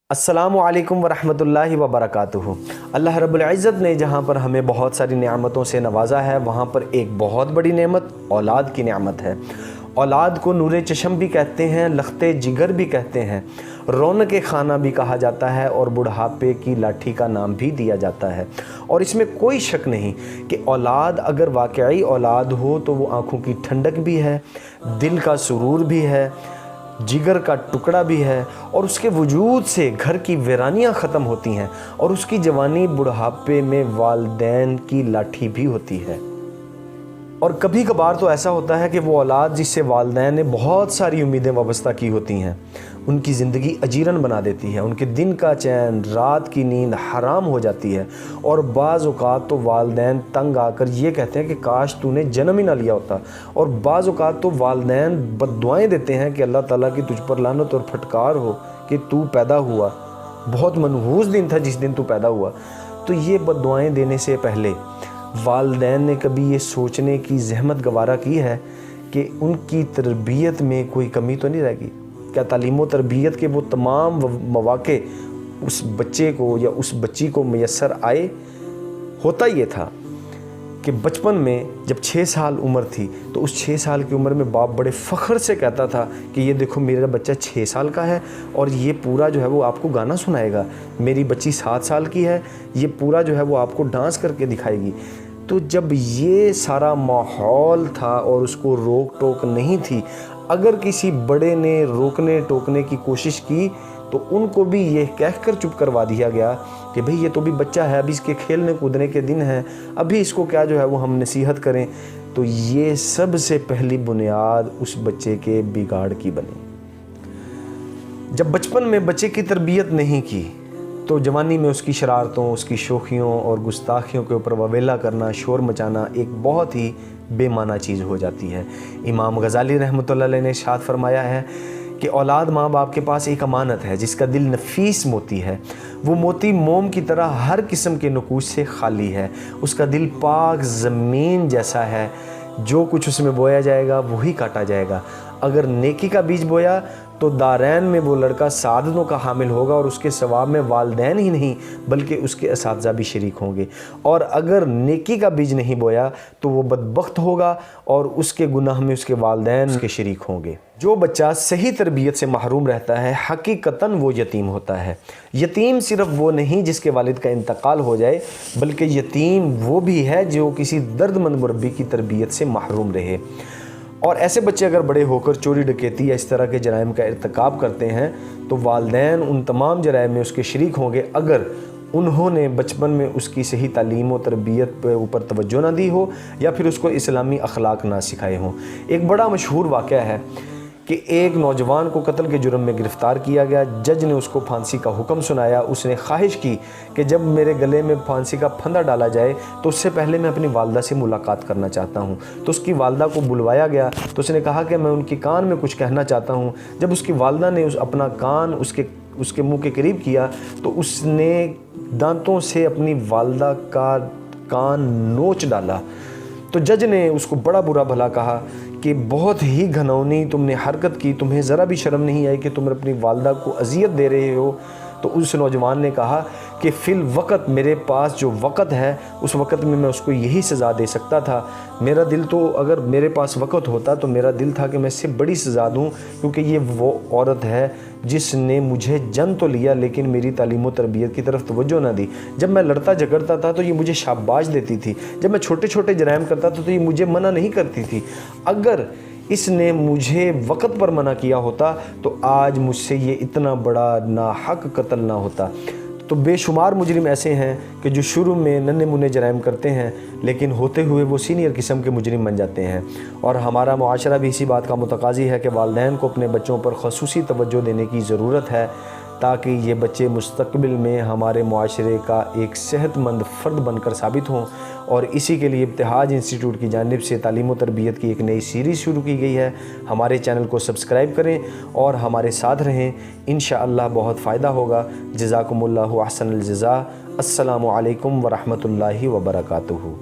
السلام علیکم ورحمۃ اللہ وبرکاتہ۔ اللہ رب العزت نے جہاں پر ہمیں بہت ساری نعمتوں سے نوازا ہے، وہاں پر ایک بہت بڑی نعمت اولاد کی نعمت ہے۔ اولاد کو نور چشم بھی کہتے ہیں، لخت جگر بھی کہتے ہیں، رونق خانہ بھی کہا جاتا ہے، اور بڑھاپے کی لاٹھی کا نام بھی دیا جاتا ہے۔ اور اس میں کوئی شک نہیں کہ اولاد اگر واقعی اولاد ہو تو وہ آنکھوں کی ٹھنڈک بھی ہے، دل کا سرور بھی ہے، جگر کا ٹکڑا بھی ہے، اور اس کے وجود سے گھر کی ویرانیاں ختم ہوتی ہیں، اور اس کی جوانی بڑھاپے میں والدین کی لاٹھی بھی ہوتی ہے۔ اور کبھی کبھار تو ایسا ہوتا ہے کہ وہ اولاد جس سے والدین نے بہت ساری امیدیں وابستہ کی ہوتی ہیں، ان کی زندگی اجیرن بنا دیتی ہے، ان کے دن کا چین، رات کی نیند حرام ہو جاتی ہے، اور بعض اوقات تو والدین تنگ آ کر یہ کہتے ہیں کہ کاش تو نے جنم ہی نہ لیا ہوتا، اور بعض اوقات تو والدین بد دعائیں دیتے ہیں کہ اللہ تعالیٰ کی تجھ پر لعنت اور پھٹکار ہو کہ تو پیدا ہوا، بہت منحوس دن تھا جس دن تو پیدا ہوا۔ تو یہ بد دعائیں دینے سے پہلے والدین نے کبھی یہ سوچنے کی زحمت گوارا کی ہے کہ ان کی تربیت میں کوئی کمی تو نہیں رہ گئی؟ کیا تعلیم و تربیت کے وہ تمام مواقع اس بچے کو یا اس بچی کو میسر آئے؟ ہوتا یہ تھا کہ بچپن میں جب 6 سال عمر تھی تو اس 6 سال کی عمر میں باپ بڑے فخر سے کہتا تھا کہ یہ دیکھو میرا بچہ 6 سال کا ہے اور یہ پورا جو ہے وہ آپ کو گانا سنائے گا، میری بچی 7 سال کی ہے، یہ پورا جو ہے وہ آپ کو ڈانس کر کے دکھائے گی۔ تو جب یہ سارا ماحول تھا اور اس کو روک ٹوک نہیں تھی، اگر کسی بڑے نے روکنے ٹوکنے کی کوشش کی تو ان کو بھی یہ کہہ کر چپ کروا دیا گیا کہ بھئی یہ تو بھی بچہ ہے، ابھی اس کے کھیلنے کودنے کے دن ہیں، ابھی اس کو کیا جو ہے وہ ہم نصیحت کریں۔ تو یہ سب سے پہلی بنیاد اس بچے کے بگاڑ کی بنی۔ جب بچپن میں بچے کی تربیت نہیں کی تو جوانی میں اس کی شرارتوں، اس کی شوخیوں اور گستاخیوں کے اوپر واویلا کرنا، شور مچانا ایک بہت ہی بے معنی چیز ہو جاتی ہے۔ امام غزالی رحمۃ اللہ علیہ نے ارشاد فرمایا ہے کہ اولاد ماں باپ کے پاس ایک امانت ہے جس کا دل نفیس موتی ہے، وہ موتی موم کی طرح ہر قسم کے نقوش سے خالی ہے، اس کا دل پاک زمین جیسا ہے، جو کچھ اس میں بویا جائے گا وہی کاٹا جائے گا۔ اگر نیکی کا بیج بویا تو دارین میں وہ لڑکا سعادتوں کا حامل ہوگا، اور اس کے ثواب میں والدین ہی نہیں بلکہ اس کے اساتذہ بھی شریک ہوں گے، اور اگر نیکی کا بیج نہیں بویا تو وہ بدبخت ہوگا اور اس کے گناہ میں اس کے والدین اس کے شریک ہوں گے۔ جو بچہ صحیح تربیت سے محروم رہتا ہے حقیقتاً وہ یتیم ہوتا ہے۔ یتیم صرف وہ نہیں جس کے والد کا انتقال ہو جائے، بلکہ یتیم وہ بھی ہے جو کسی درد مند مربی کی تربیت سے محروم رہے۔ اور ایسے بچے اگر بڑے ہو کر چوری ڈکیتی یا اس طرح کے جرائم کا ارتکاب کرتے ہیں تو والدین ان تمام جرائم میں اس کے شریک ہوں گے اگر انہوں نے بچپن میں اس کی صحیح تعلیم و تربیت پہ اوپر توجہ نہ دی ہو، یا پھر اس کو اسلامی اخلاق نہ سکھائے ہوں۔ ایک بڑا مشہور واقعہ ہے کہ ایک نوجوان کو قتل کے جرم میں گرفتار کیا گیا، جج نے اس کو پھانسی کا حکم سنایا، اس نے خواہش کی کہ جب میرے گلے میں پھانسی کا پھندا ڈالا جائے تو اس سے پہلے میں اپنی والدہ سے ملاقات کرنا چاہتا ہوں۔ تو اس کی والدہ کو بلوایا گیا تو اس نے کہا کہ میں ان کے کان میں کچھ کہنا چاہتا ہوں۔ جب اس کی والدہ نے اپنا کان اس کے منہ کے قریب کیا تو اس نے دانتوں سے اپنی والدہ کا کان نوچ ڈالا۔ تو جج نے اس کو بڑا برا بھلا کہا کہ بہت ہی گھنونی تم نے حرکت کی، تمہیں ذرا بھی شرم نہیں آئی کہ تم اپنی والدہ کو اذیت دے رہے ہو۔ تو اس نوجوان نے کہا کہ فی الوقت میرے پاس جو وقت ہے اس وقت میں اس کو یہی سزا دے سکتا تھا، میرا دل تو اگر میرے پاس وقت ہوتا تو میرا دل تھا کہ میں اس سے بڑی سزا دوں، کیونکہ یہ وہ عورت ہے جس نے مجھے جن تو لیا لیکن میری تعلیم و تربیت کی طرف توجہ نہ دی۔ جب میں لڑتا جھگڑتا تھا تو یہ مجھے شاباش دیتی تھی، جب میں چھوٹے چھوٹے جرائم کرتا تھا تو یہ مجھے منع نہیں کرتی تھی۔ اگر اس نے مجھے وقت پر منع کیا ہوتا تو آج مجھ سے یہ اتنا بڑا ناحق قتل نہ ہوتا۔ تو بے شمار مجرم ایسے ہیں کہ جو شروع میں ننھے منھے جرائم کرتے ہیں لیکن ہوتے ہوئے وہ سینئر قسم کے مجرم بن جاتے ہیں، اور ہمارا معاشرہ بھی اسی بات کا متقاضی ہے کہ والدین کو اپنے بچوں پر خصوصی توجہ دینے کی ضرورت ہے تاکہ یہ بچے مستقبل میں ہمارے معاشرے کا ایک صحت مند فرد بن کر ثابت ہوں۔ اور اسی کے لیے ابتہاج انسٹیٹیوٹ کی جانب سے تعلیم و تربیت کی ایک نئی سیریز شروع کی گئی ہے۔ ہمارے چینل کو سبسکرائب کریں اور ہمارے ساتھ رہیں، انشاءاللہ بہت فائدہ ہوگا۔ جزاکم اللہ احسن الجزاء۔ السلام علیکم ورحمۃ اللہ وبرکاتہ۔